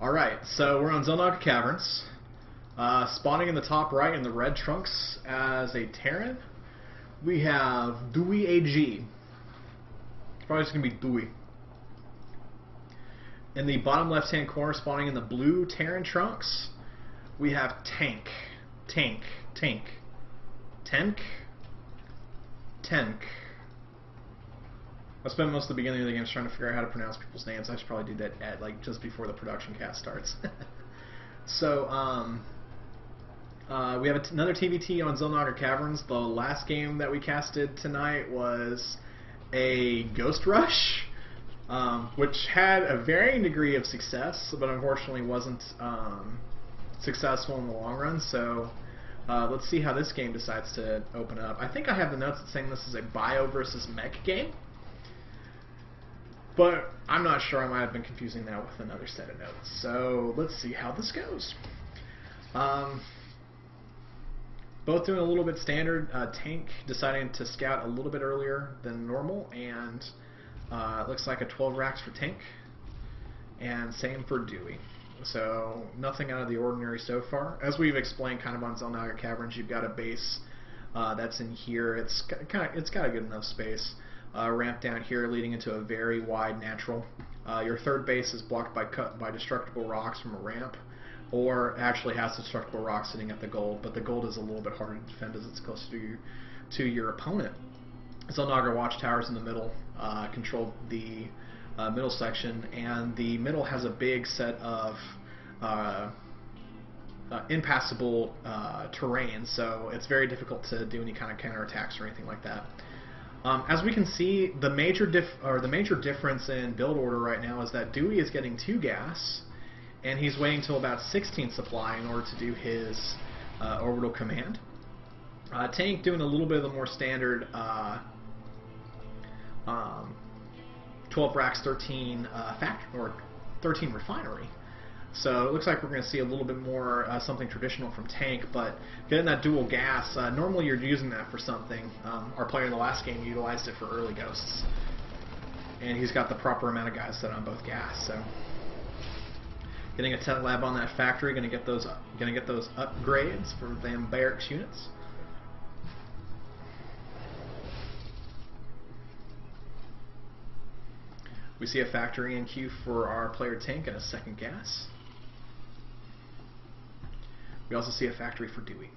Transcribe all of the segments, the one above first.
Alright, so we're on DuyAG Caverns. Spawning in the top right in the red trunks as a Terran, we have DuyAG. Probably just going to be Dewey. In the bottom left-hand corner, spawning in the blue Terran trunks, we have Tenk. Tenk. I spent most of the beginning of the game trying to figure out how to pronounce people's names. I should probably do that at just before the production cast starts. So we have another TVT on DuyAG Caverns. The last game that we casted tonight was a Ghost Rush, which had a varying degree of success, but unfortunately wasn't successful in the long run. So let's see how this game decides to open up. I think I have the notes saying this is a bio versus mech game, but I'm not sure. I might have been confusing that with another set of notes. So let's see how this goes. Both doing a little bit standard. Tenk deciding to scout a little bit earlier than normal, and it looks like a 12 racks for Tenk, and same for Dewey. So nothing out of the ordinary so far. As we've explained kind of on DuyAG Caverns, you've got a base that's in here. It's got a good enough space. Ramp down here leading into a very wide natural. Your third base is blocked by destructible rocks from a ramp, or actually has destructible rocks sitting at the gold, but the gold is a little bit harder to defend as it's close to your opponent. DuyAG watchtowers in the middle control the middle section, and the middle has a big set of impassable terrain, so it's very difficult to do any kind of counterattacks or anything like that. As we can see, the major difference in build order right now is that Dewey is getting 2 gas, and he's waiting till about 16 supply in order to do his orbital command. Tenk doing a little bit of the more standard 12 racks, 13 factory, or 13 refinery. So it looks like we're going to see a little bit more something traditional from Tenk, but getting that dual gas, normally you're using that for something. Our player in the last game utilized it for early ghosts, and he's got the proper amount of guys set on both gas. So getting a tech lab on that factory, going to get those upgrades for them barracks units. We see a factory in queue for our player Tenk and a second gas. We also see a factory for Dewey.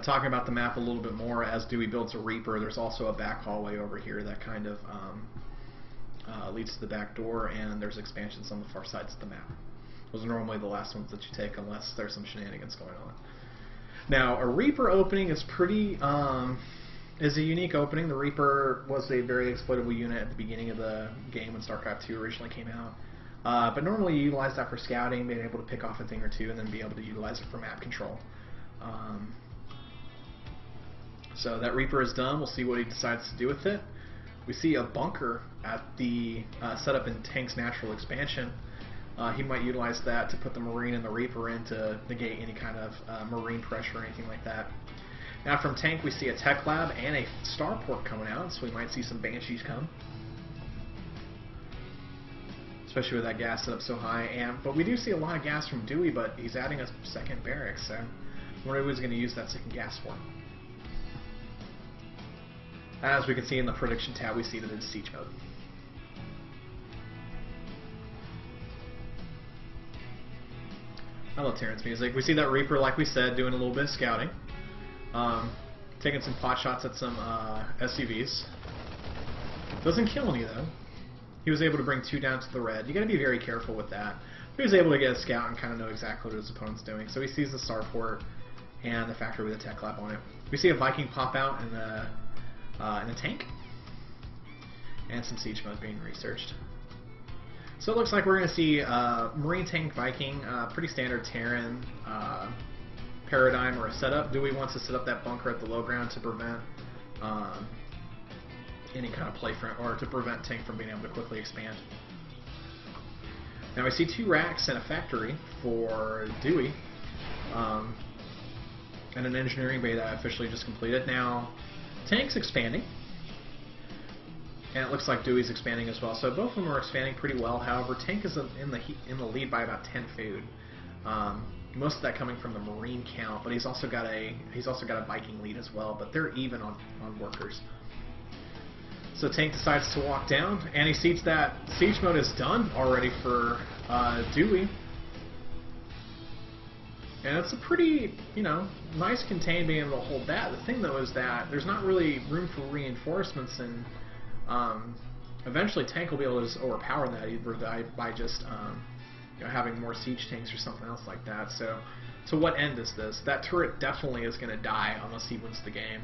Talking about the map a little bit more, as Dewey builds a Reaper, there's also a back hallway over here that kind of leads to the back door, and there's expansions on the far sides of the map. Those are normally the last ones that you take unless there's some shenanigans going on. Now, a Reaper opening is is a unique opening. The Reaper was a very exploitable unit at the beginning of the game when StarCraft II originally came out. But normally you utilize that for scouting, being able to pick off a thing or two, and then be able to utilize it for map control. So that Reaper is done. We'll see what he decides to do with it. We see a bunker at the setup in Tenk's natural expansion. He might utilize that to put the Marine and the Reaper in to negate any kind of Marine pressure or anything like that. Now from Tenk we see a tech lab and a starport coming out, so we might see some Banshees come. Especially with that gas set up so high. But we do see a lot of gas from Dewey, but he's adding a second barracks, so I wonder who he's going to use that second gas for. As we can see in the prediction tab, we see that it's siege mode. I love Terran's music. We see that Reaper, like we said, doing a little bit of scouting. Taking some pot shots at some SUVs. Doesn't kill any, though. He was able to bring 2 down to the red. You got to be very careful with that. He was able to get a scout and kind of know exactly what his opponent's doing. So he sees the starport and the factory with a tech lab on it. We see a Viking pop out in a tank. And some siege mode being researched. So it looks like we're going to see Marine, Tank, Viking, pretty standard Terran paradigm or a setup. Dewey wants to set up that bunker at the low ground to prevent any kind of play or to prevent Tenk from being able to quickly expand. Now we see 2 racks and a factory for Dewey, and an engineering bay that I officially just completed. Now, Tank's expanding, and it looks like Dewey's expanding as well. So both of them are expanding pretty well. However, Tenk is in the lead by about 10 food. Most of that coming from the Marine count, but he's also got a Viking lead as well. But they're even on workers. So Tenk decides to walk down, and he sees that siege mode is done already for Dewey. And it's a pretty, nice contain being able to hold that. The thing, though, is that there's not really room for reinforcements, and eventually Tenk will be able to just overpower that either by just having more siege tanks or something else like that. So to what end is this? That turret definitely is going to die unless he wins the game.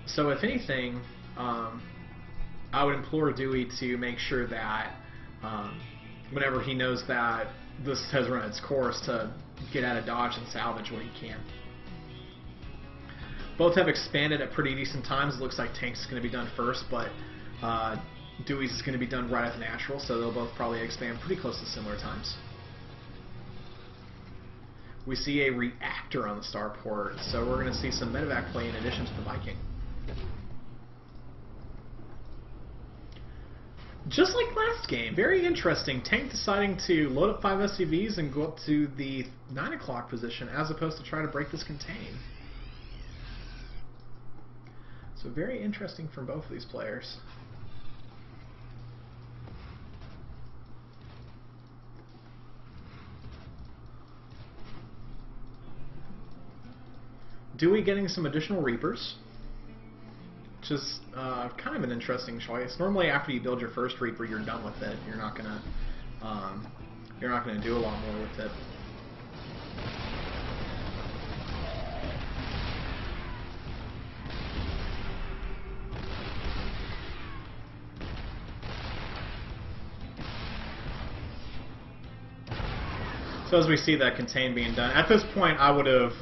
So if anything, I would implore Dewey to make sure that whenever he knows that this has run its course, to get out of dodge and salvage what he can. Both have expanded at pretty decent times. It looks like Tank's going to be done first, but Dewey's is going to be done right at the natural, so they'll both probably expand pretty close to similar times. We see a reactor on the starport, so we're going to see some medevac play in addition to the Viking. Just like last game, very interesting. Tenk deciding to load up 5 SCVs and go up to the 9 o'clock position as opposed to try to break this contain. So very interesting from both of these players. Dewey getting some additional Reapers. Which is kind of an interesting choice. Normally, after you build your first Reaper, you're done with it. You're not gonna do a lot more with it. So as we see that contain being done, at this point, I would have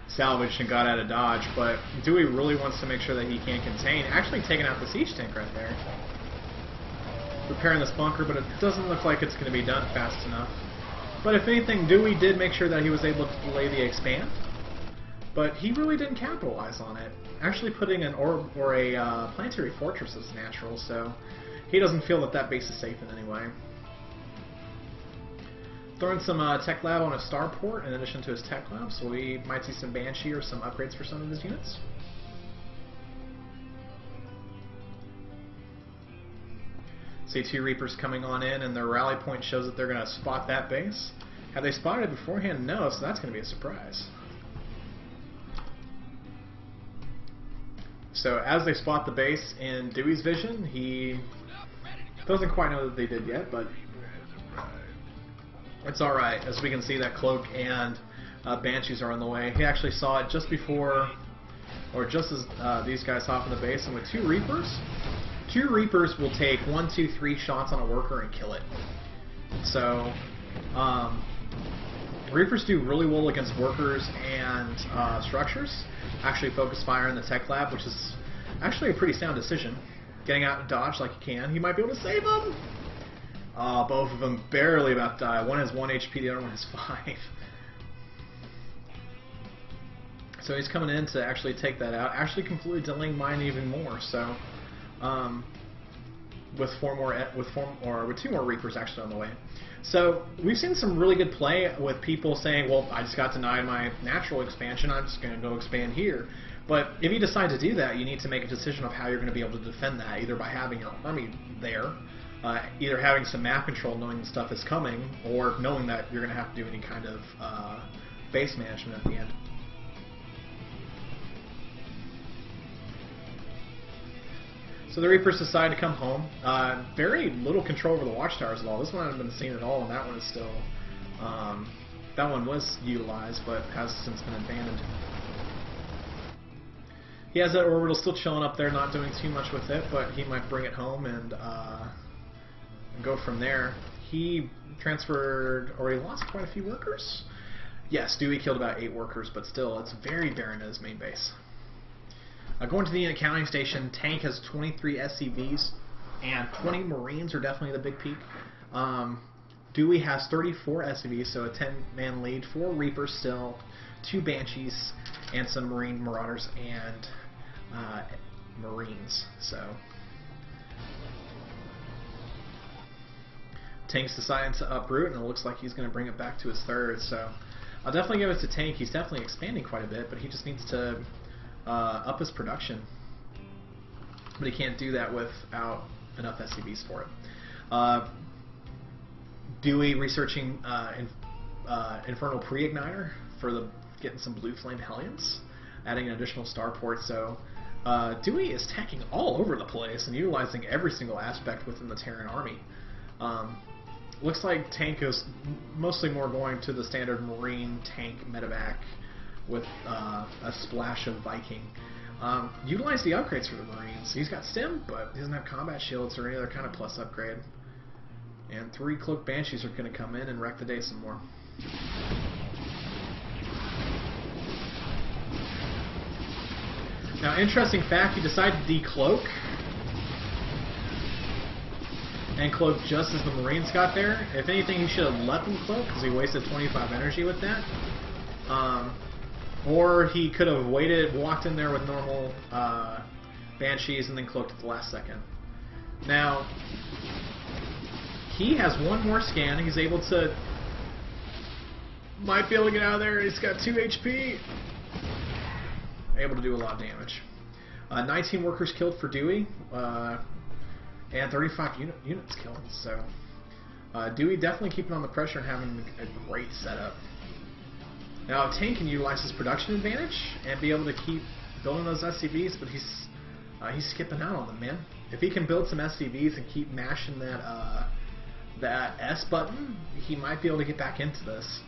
salvaged and got out of dodge, but Dewey really wants to make sure that he can contain, actually taking out the siege tank right there. Repairing this bunker, but it doesn't look like it's going to be done fast enough. But if anything, Dewey did make sure that he was able to delay the expand, but he really didn't capitalize on it. Actually putting an orb or a planetary fortress is natural, so he doesn't feel that that base is safe in any way. Throwing some tech lab on his starport in addition to his tech lab, so we might see some Banshee or some upgrades for some of his units. See 2 Reapers coming on in, and their rally point shows that they're going to spot that base. Have they spotted it beforehand? No, so that's going to be a surprise. So as they spot the base in Dewey's vision, he doesn't quite know that they did yet, but it's alright, as we can see that Cloak and Banshees are on the way. He actually saw it just before, or just as these guys hop in the base, and with 2 Reapers will take 1, 2, 3 shots on a worker and kill it. So, Reapers do really well against workers and structures. Actually focus fire in the tech lab, which is actually a pretty sound decision. Getting out and dodge like he can. He might be able to save them! Both of them barely about to die. One has 1 HP, the other one has 5. So he's coming in to actually take that out, actually completely delaying mine even more. So, with 2 more Reapers actually on the way. So we've seen some really good play with people saying, "Well, I just got denied my natural expansion. I'm just going to go expand here." But if you decide to do that, you need to make a decision of how you're going to be able to defend that, either by having your army there. Either having some map control, knowing the stuff is coming, or knowing that you're going to have to do any kind of base management at the end. So the Reapers decide to come home. Very little control over the watchtowers at all. This one hasn't been seen at all, and that one is still... that one was utilized, but has since been abandoned. He has that orbital still chilling up there, not doing too much with it, but he might bring it home and go from there. He transferred, or he lost quite a few workers. Yes, Dewey killed about 8 workers, but still, it's very barren at his main base. Going to the unit counting station, Tenk has 23 SCVs, and 20 Marines are definitely the big peak. Dewey has 34 SCVs, so a 10-man lead, 4 Reapers still, 2 Banshees, and some Marine Marauders and Marines. So Tank's deciding to uproot, and it looks like he's going to bring it back to his third. So I'll definitely give it to Tank. He's definitely expanding quite a bit, but he just needs to up his production. But he can't do that without enough SCVs for it. Dewey researching Infernal Pre-Igniter for getting some Blue Flame Hellions, adding an additional starport. So Dewey is tacking all over the place and utilizing every single aspect within the Terran army. Looks like Tank is mostly more going to the standard Marine tank medevac with a splash of Viking. Utilize the upgrades for the Marines. He's got Stim, but he doesn't have combat shields or any other kind of plus upgrade. And 3 Cloak Banshees are going to come in and wreck the day some more. Now, interesting fact, he decided to decloak and cloak just as the Marines got there. If anything, he should have let them cloak because he wasted 25 energy with that. Or he could have waited, walked in there with normal Banshees and then cloaked at the last second. Now, he has one more scan. He's able to... might be able to get out of there. He's got 2 HP. Able to do a lot of damage. 19 workers killed for Dewey. And 35 units killed. So Dewey definitely keeping on the pressure and having a great setup. Now Tank can utilize his production advantage and be able to keep building those SCVs, but he's skipping out on them, man. If he can build some SCVs and keep mashing that S button, he might be able to get back into this.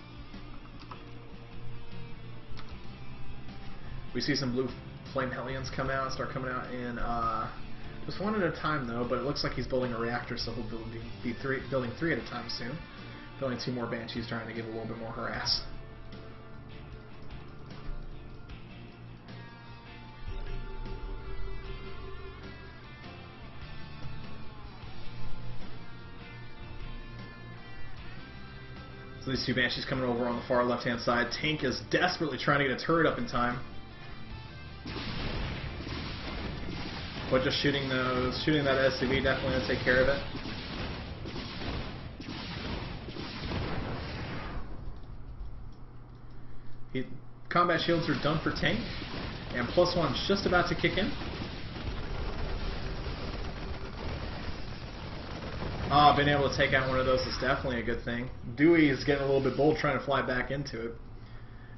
We see some Blue Flame Hellions start coming out in just one at a time though, but it looks like he's building a reactor, so he'll be building 3 at a time soon. Building 2 more Banshees, trying to give a little bit more harass. So these 2 Banshees coming over on the far left-hand side. Tank is desperately trying to get a turret up in time. But just shooting that SCV definitely going to take care of it. Combat shields are done for Tank, and +1's just about to kick in. Being able to take out one of those is definitely a good thing. Dewey is getting a little bit bold trying to fly back into it,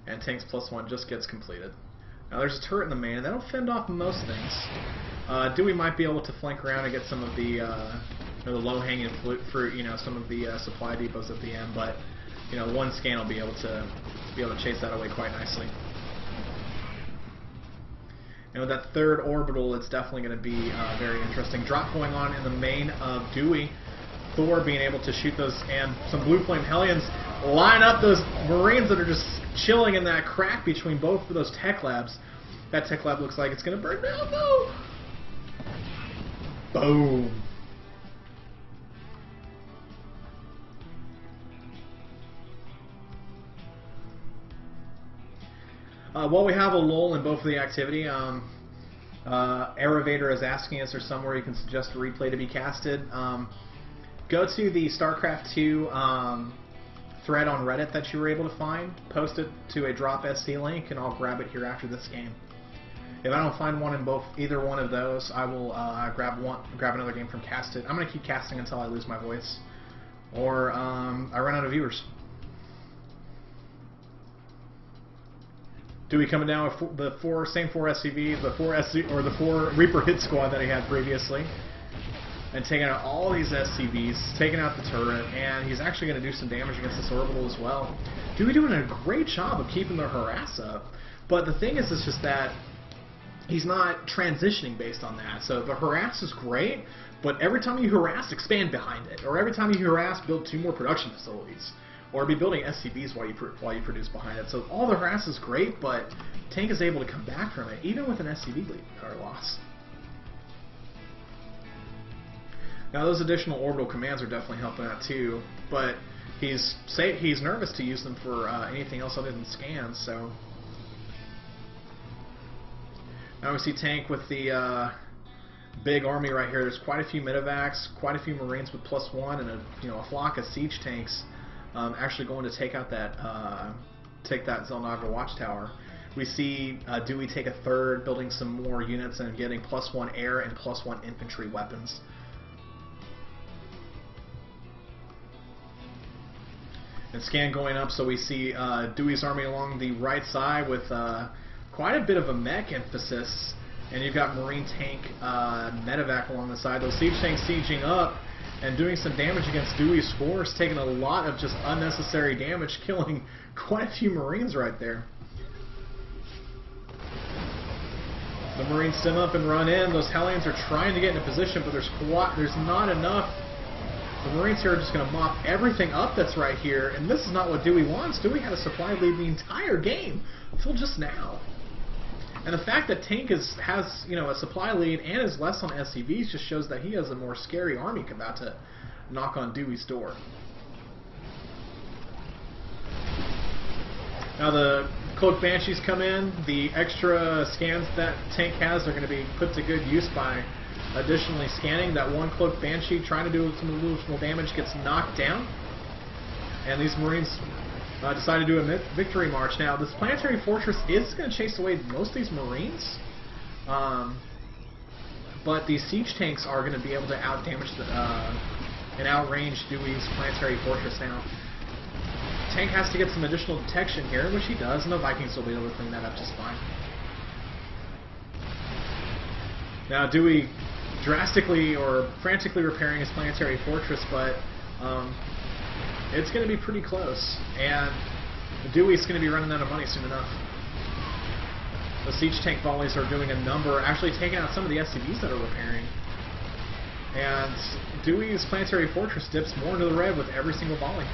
and Tank's +1 just gets completed. Now there's a turret in the main, and that'll fend off most things. Dewey might be able to flank around and get some of the low-hanging fruit, some of the supply depots at the end, but one scan will be able to chase that away quite nicely. And with that third orbital, it's definitely going to be very interesting. Drop going on in the main of Dewey. Thor being able to shoot those, and some Blue Flame Hellions line up those Marines that are just chilling in that crack between both of those tech labs. That tech lab looks like it's going to burn down, though. Boom. While we have a lull in both of the activity, Aerovator is asking us, is there somewhere you can suggest a replay to be casted? Go to the StarCraft 2 thread on Reddit that you were able to find, post it to a drop SC link, and I'll grab it here after this game. If I don't find one in either one of those, I will grab another game from Casted. I'm going to keep casting until I lose my voice, or I run out of viewers. Dewey coming down with the same 4 SCVs, the 4 Reaper hit squad that he had previously, and taking out all these SCVs, taking out the turret, and he's actually going to do some damage against this orbital as well. Dewey doing a great job of keeping the harass up, but the thing is, it's just that he's not transitioning based on that. So the harass is great, but every time you harass, expand behind it, or every time you harass, build 2 more production facilities, or be building SCVs while you produce behind it. So all the harass is great, but Tank is able to come back from it, even with an SCV lead or loss. Now those additional orbital commands are definitely helping out too, but he's nervous to use them for anything else other than scans. So Now we see Tank with the big army right here. There's quite a few medevacs, quite a few Marines with +1, and a flock of siege tanks actually going to take out that Zelnaga watchtower. We see Dewey take a third, building some more units and getting +1 air and +1 infantry weapons. And scan going up, so we see Dewey's army along the right side with quite a bit of a mech emphasis. And you've got Marine tank medevac along the side. Those siege tanks sieging up and doing some damage against Dewey's force, taking a lot of just unnecessary damage, killing quite a few Marines right there. The Marines stem up and run in. Those Hellions are trying to get in a position, but there's not enough. The Marines here are just going to mop everything up that's right here, and this is not what Dewey wants. Dewey had a supply lead the entire game until just now. And the fact that Tank has a supply lead and is less on SCVs just shows that he has a more scary army about to knock on Dewey's door. Now the Cloak Banshees come in. The extra scans that Tank has are going to be put to good use by additionally scanning. That one Cloak Banshee trying to do some additional damage gets knocked down. And these Marines decide to do a victory march. Now, this planetary fortress is going to chase away most of these Marines, but these siege tanks are going to be able to outdamage and outrange Dewey's planetary fortress. Now, Tank has to get some additional detection here, which he does, and the Vikings will be able to clean that up just fine. Now, Dewey drastically or frantically repairing his planetary fortress, but it's going to be pretty close, and Dewey's going to be running out of money soon enough. The siege tank volleys are doing a number, actually taking out some of the SCVs that are repairing. And Dewey's planetary fortress dips more into the red with every single volley.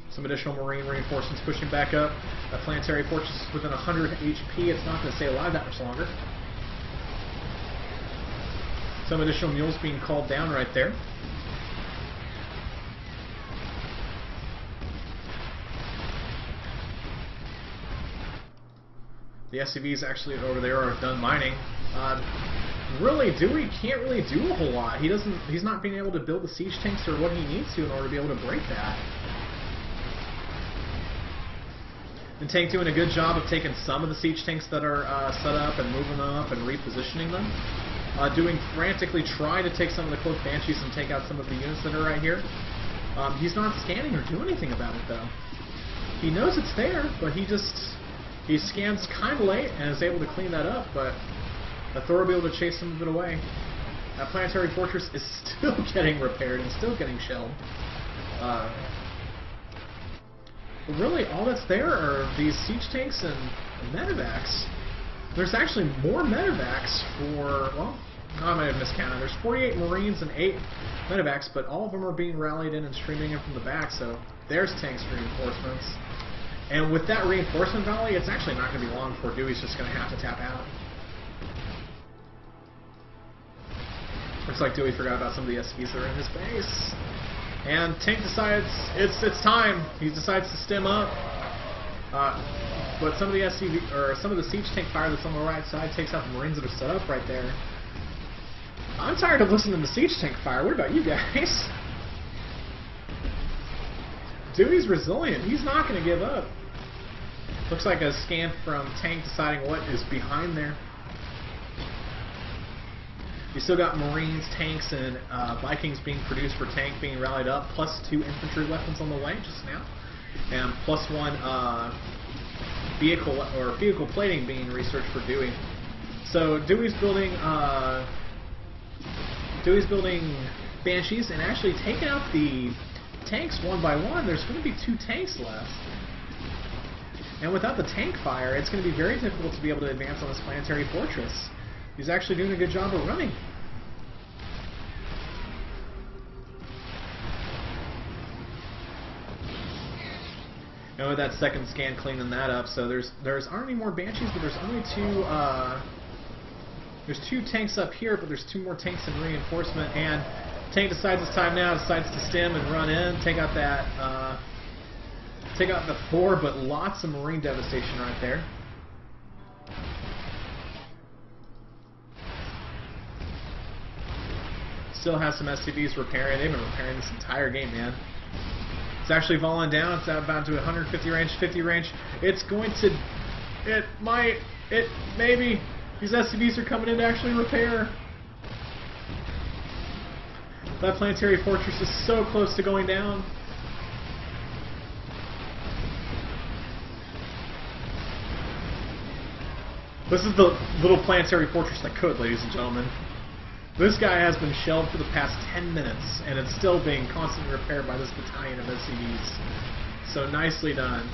Some additional Marine reinforcements pushing back up. That planetary fortress is within 100 HP. It's not going to stay alive that much longer. Some additional mules being called down right there. The SCVs actually over there are done mining. Really, Dewey can't really do a whole lot. He's not being able to build the siege tanks or what he needs to in order to be able to break that. And Tank doing a good job of taking some of the siege tanks that are set up and moving them up and repositioning them. Doing frantically trying to take some of the Cloak Banshees and take out some of the units that are right here. He's not scanning or doing anything about it though. He knows it's there, but he scans kind of late and is able to clean that up, but Thor will be able to chase some of it away. That planetary fortress is still getting repaired and still getting shelled. But really, all that's there are these siege tanks and medevacs. There's actually more medevacs for, well, I might have miscounted. There's 48 Marines and 8 medevacs, but all of them are being rallied in and streaming in from the back, so there's Tank's reinforcements. And with that reinforcement volley, it's actually not going to be long before Dewey's just going to have to tap out. Looks like Dewey forgot about some of the SCVs that are in his base. And Tank decides it's time. He decides to stem up. But some of the SCV or some of the siege tank fire that's on the right side takes out the Marines that are set up right there. I'm tired of listening to siege tank fire. What about you guys? Dewey's resilient. He's not going to give up. Looks like a scan from Tank deciding what is behind there. You still got Marines, tanks, and Vikings being produced for Tank being rallied up, plus 2 infantry weapons on the way just now, and plus 1 vehicle plating being researched for Dewey. So Dewey's building Banshees and actually taking out the tanks one by one. There's going to be 2 tanks left. And without the tank fire, it's going to be very difficult to be able to advance on this planetary fortress. He's actually doing a good job of running. And with that second scan cleaning that up, so there's aren't any more Banshees, but there's only 2. There's 2 tanks up here, but there's 2 more tanks in reinforcement. And Tank decides it's time now. Decides to stem and run in, take out that Take out the 4, but lots of Marine devastation right there. Still has some SCVs repairing. They've been repairing this entire game, man. It's actually falling down. It's about to 150 range, 50 range. It's going to... It might... It... Maybe. These SCVs are coming in to actually repair. That planetary fortress is so close to going down. This is the little planetary fortress that could, ladies and gentlemen. This guy has been shelled for the past 10 minutes, and it's still being constantly repaired by this battalion of SCVs. So nicely done.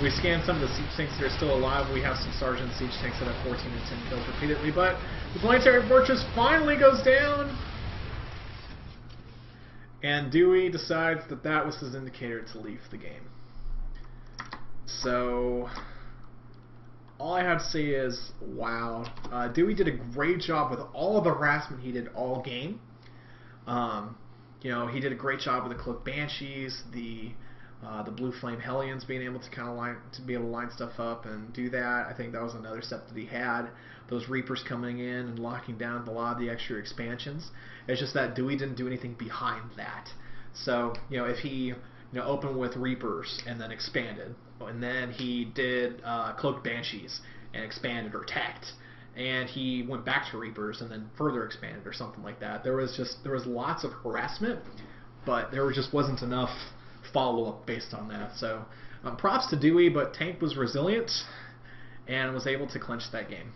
We scanned some of the siege tanks that are still alive. We have some sergeant siege tanks that have 14 and 10 kills repeatedly, but the planetary fortress finally goes down. And Dewey decides that that was his indicator to leave the game. So... all I have to say is, wow. Dewey did a great job with all of the harassment he did all game. You know, he did a great job with the Cloak Banshees, the Blue Flame Hellions being able to kind of line stuff up and do that. I think that was another step that he had. Those Reapers coming in and locking down a lot of the extra expansions. It's just that Dewey didn't do anything behind that. So, you know, if he opened with Reapers and then expanded, and then he did Cloaked Banshees and expanded or attacked, and he went back to Reapers and then further expanded or something like that. There was lots of harassment, but there just wasn't enough follow-up based on that. So props to Dewey, but Tenk was resilient and was able to clinch that game.